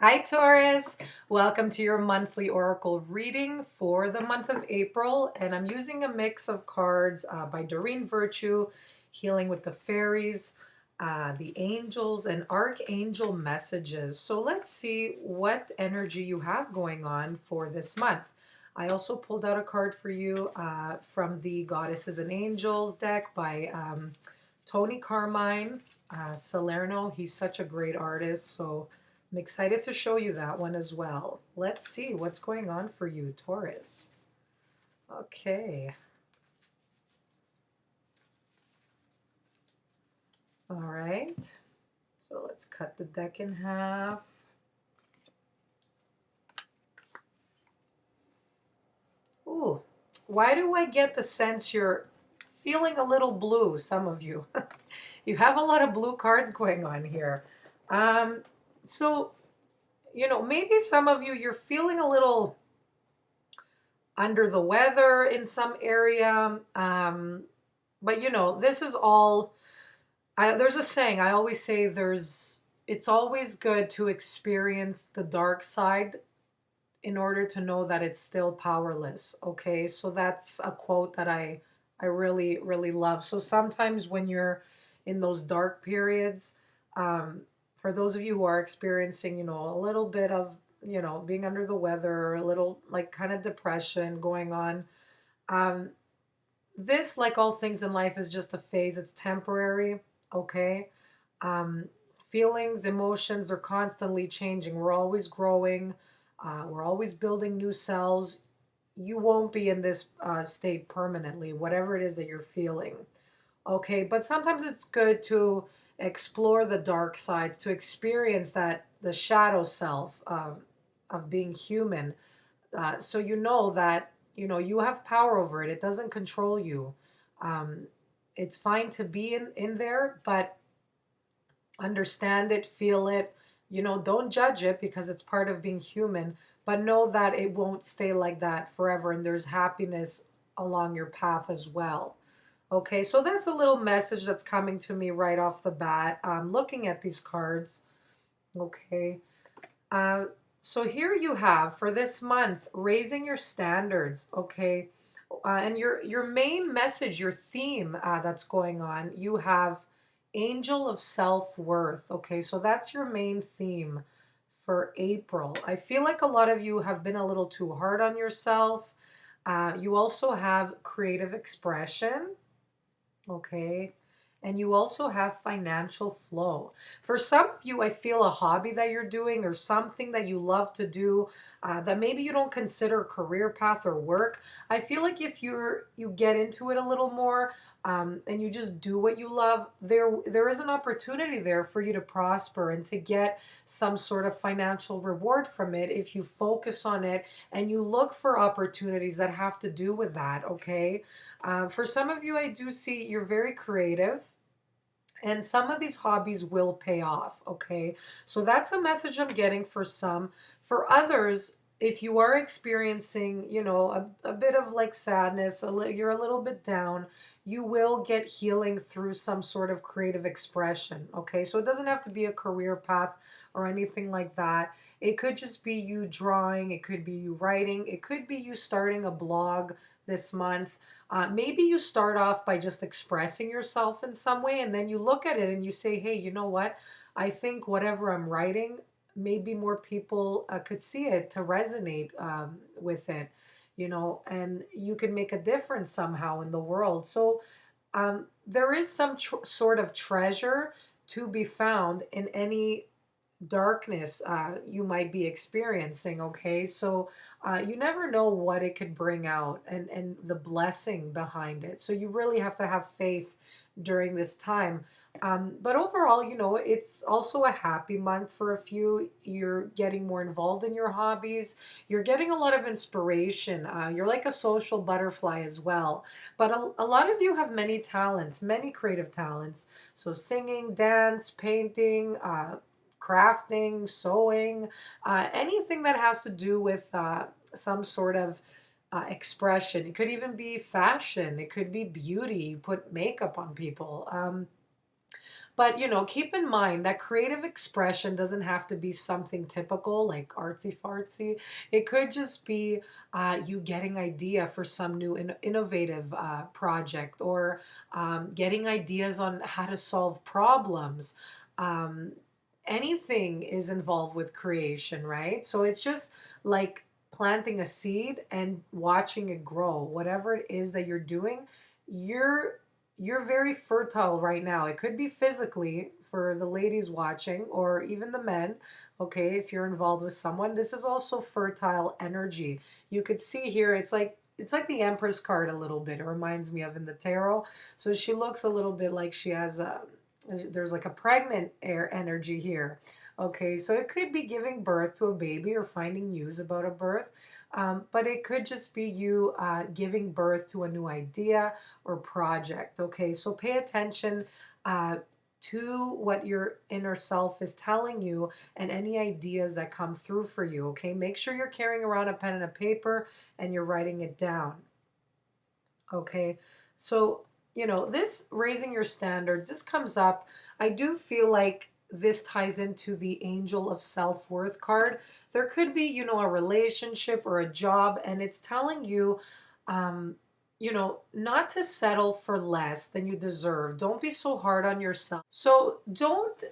Hi, Taurus. Welcome to your monthly oracle reading for the month of April. And I'm using a mix of cards by Doreen Virtue, Healing with the Fairies, the Angels, and Archangel Messages. So let's see what energy you have going on for this month. I also pulled out a card for you from the Goddesses and Angels deck by Tony Carmine Salerno. He's such a great artist. So I'm excited to show you that one as well. Let's see what's going on for you, Taurus. Okay. All right. So let's cut the deck in half. Ooh, why do I get the sense you're feeling a little blue, some of you? You have a lot of blue cards going on here. Um, so, maybe some of you, you're feeling a little under the weather in some area. But this is all. There's a saying I always say. It's always good to experience the dark side in order to know that it's still powerless. Okay, so that's a quote that I really really love. So sometimes when you're in those dark periods, for those of you who are experiencing, a little bit of being under the weather, a little like kind of depression going on. Um, this, like all things in life, is just a phase. It's temporary, okay? Um, Feelings, emotions are constantly changing. We're always growing. We're always building new cells. You won't be in this state permanently, whatever it is that you're feeling, okay? But sometimes it's good to explore the dark sides, to experience the shadow self of being human, so you know that you have power over it. It doesn't control you. Um, it's fine to be in there, but understand it, feel it. Don't judge it because it's part of being human. But know that it won't stay like that forever, and there's happiness along your path as well. Okay, so that's a little message that's coming to me right off the bat. Looking at these cards. Okay. Uh, so here you have for this month, raising your standards, okay? And your main message, your theme that's going on, you have angel of self-worth, okay? So that's your main theme for April. I feel like a lot of you have been a little too hard on yourself. You also have creative expression, okay? And you also have financial flow. For some of you, I feel a hobby that you're doing or something that you love to do that maybe you don't consider a career path or work. I feel like if you get into it a little more and you just do what you love, there is an opportunity there for you to prosper and to get some sort of financial reward from it if you focus on it and you look for opportunities that have to do with that, okay? For some of you, I do see you're very creative. And some of these hobbies will pay off, okay? So that's a message I'm getting for some. For others, if you are experiencing, a bit of like sadness, you're a little bit down, you will get healing through some sort of creative expression, okay? So it doesn't have to be a career path or anything like that. It could just be you drawing, it could be you writing, it could be you starting a blog this month. Maybe you start off by just expressing yourself in some way, and then you look at it and you say, hey, you know what? I think whatever I'm writing, maybe more people could see it to resonate with it, and you can make a difference somehow in the world. So there is some sort of treasure to be found in any darkness you might be experiencing, okay? So you never know what it could bring out and the blessing behind it. So you really have to have faith during this time. But overall, it's also a happy month for a few. You're getting more involved in your hobbies. You're getting a lot of inspiration. You're like a social butterfly as well. But a lot of you have many talents, many creative talents. So singing, dance, painting, crafting, sewing, anything that has to do with some sort of expression. It could even be fashion. It could be beauty. You put makeup on people. But, keep in mind that creative expression doesn't have to be something typical like artsy fartsy. It could just be you getting idea for some new innovative project, or getting ideas on how to solve problems. Um, Anything is involved with creation, right? So it's just like planting a seed and watching it grow. Whatever it is that you're doing, you're you're very fertile right now. It could be physically for the ladies watching, or even the men. Okay, if you're involved with someone, this is also fertile energy. You could see here, it's like the Empress card a little bit. It reminds me of in the tarot. So she looks a little bit like she has a there's like a pregnant air energy here. Okay, so it could be giving birth to a baby or finding news about a birth. But it could just be you giving birth to a new idea or project. Okay, so pay attention uh, to what your inner self is telling you and any ideas that come through for you. Okay, make sure you're carrying around a pen and a paper and you're writing it down. Okay, so this raising your standards, this comes up. I do feel like this ties into the Angel of Self Worth card. There could be, a relationship or a job, and it's telling you, not to settle for less than you deserve. Don't be so hard on yourself. So don't,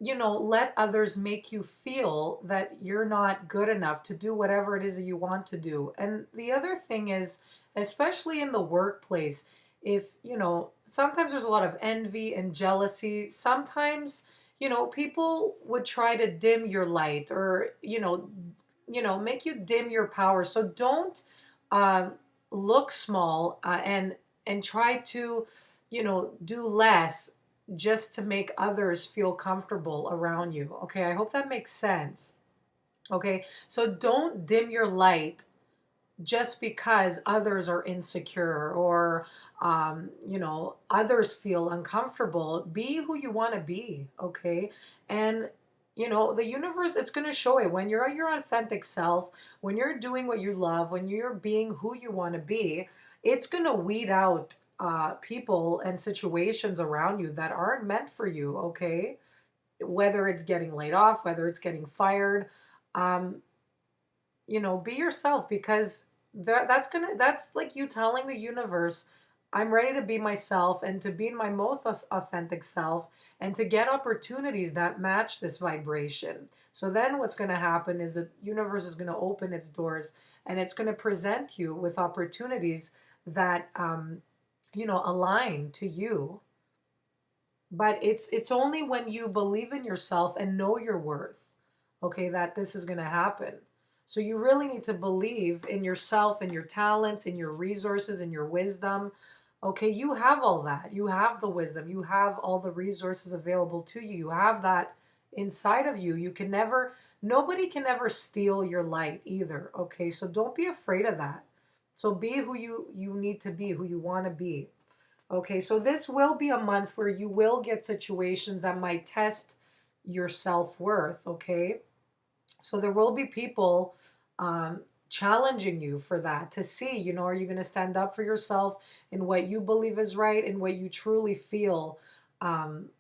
let others make you feel that you're not good enough to do whatever it is that you want to do. And the other thing is, especially in the workplace, if, sometimes there's a lot of envy and jealousy. Sometimes, people would try to dim your light, or, make you dim your power. So don't um, look small, and try to, do less just to make others feel comfortable around you. Okay, I hope that makes sense. Okay, so don't dim your light just because others are insecure, or others feel uncomfortable. Be who you want to be. Okay, and the universe, it's going to show it when you're your authentic self, when you're doing what you love, when you're being who you want to be. It's going to weed out people and situations around you that aren't meant for you. Okay, whether it's getting laid off, whether it's getting fired. um, be yourself, because that's like you telling the universe, I'm ready to be myself and to be my most authentic self, and to get opportunities that match this vibration. So then what's going to happen is the universe is going to open its doors, and it's going to present you with opportunities that align to you. But it's only when you believe in yourself and know your worth, okay, that this is going to happen. So you really need to believe in yourself and your talents and your resources and your wisdom. Okay, you have all that. You have the wisdom. You have all the resources available to you. You have that inside of you. You can never, nobody can ever steal your light either. Okay, so don't be afraid of that. So be who you need to be, who you want to be. Okay, so this will be a month where you will get situations that might test your self-worth. Okay, so there will be people challenging you for that, to see, are you going to stand up for yourself in what you believe is right and what you truly feel,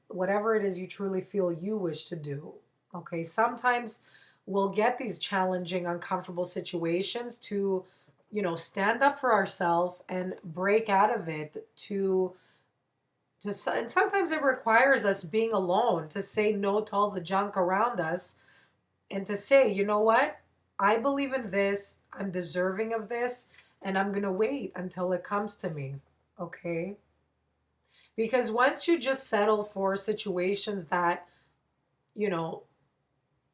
whatever it is you truly feel you wish to do. Okay, sometimes we'll get these challenging, uncomfortable situations to, stand up for ourselves and break out of it, and sometimes it requires us being alone to say no to all the junk around us, and to say, you know what? I believe in this. I'm deserving of this. And I'm going to wait until it comes to me. Okay? Because once you just settle for situations that, you know,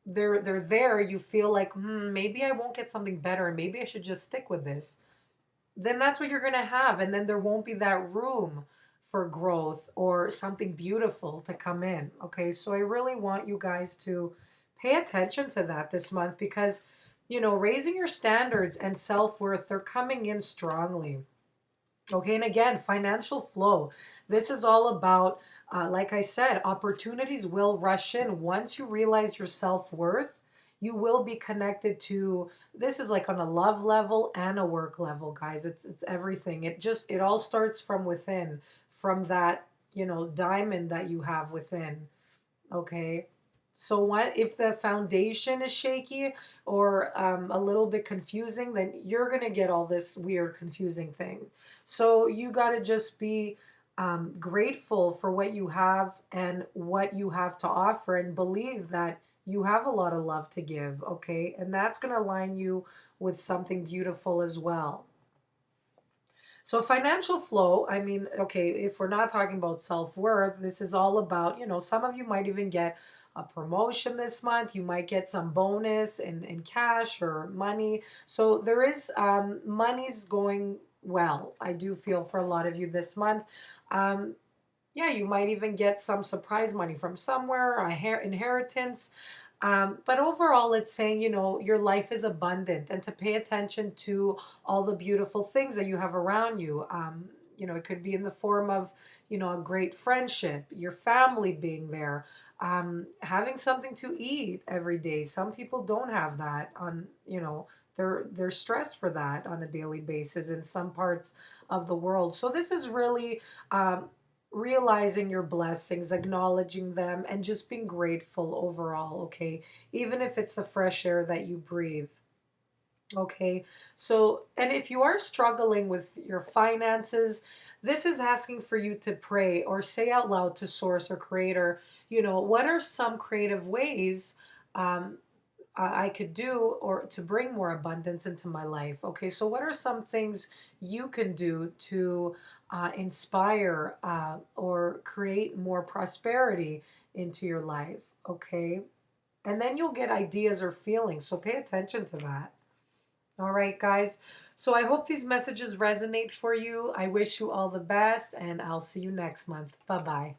they're there, you feel like, maybe I won't get something better, and maybe I should just stick with this. Then that's what you're going to have. And then there won't be that room for growth or something beautiful to come in. Okay? So I really want you guys to pay attention to that this month, because, raising your standards and self-worth, they're coming in strongly. Okay, and again, financial flow. This is all about, like I said, opportunities will rush in. Once you realize your self-worth, you will be connected to, this is like on a love level and a work level, guys. It's everything. It all starts from within, from that diamond that you have within. Okay. So what if the foundation is shaky or a little bit confusing, then you're going to get all this weird, confusing thing. So you got to just be grateful for what you have and what you have to offer and believe that you have a lot of love to give. Okay. And that's going to align you with something beautiful as well. So financial flow, I mean, okay, if we're not talking about self-worth, this is all about, some of you might even get a promotion this month. You might get some bonus in cash or money. So there is money's going well. I do feel for a lot of you this month. Um, yeah, you might even get some surprise money from somewhere, a inheritance. But overall, it's saying, your life is abundant and to pay attention to all the beautiful things that you have around you. It could be in the form of, a great friendship, your family being there, having something to eat every day. Some people don't have that they're stressed for that on a daily basis in some parts of the world. So this is really realizing your blessings, acknowledging them, and just being grateful overall, okay? Even if it's the fresh air that you breathe. Okay, so, and if you are struggling with your finances, this is asking for you to pray or say out loud to Source or Creator, what are some creative ways um, I could do or to bring more abundance into my life? Okay, so what are some things you can do to inspire or create more prosperity into your life? Okay, and then you'll get ideas or feelings, so pay attention to that. All right, guys. So I hope these messages resonate for you. I wish you all the best, and I'll see you next month. Bye bye.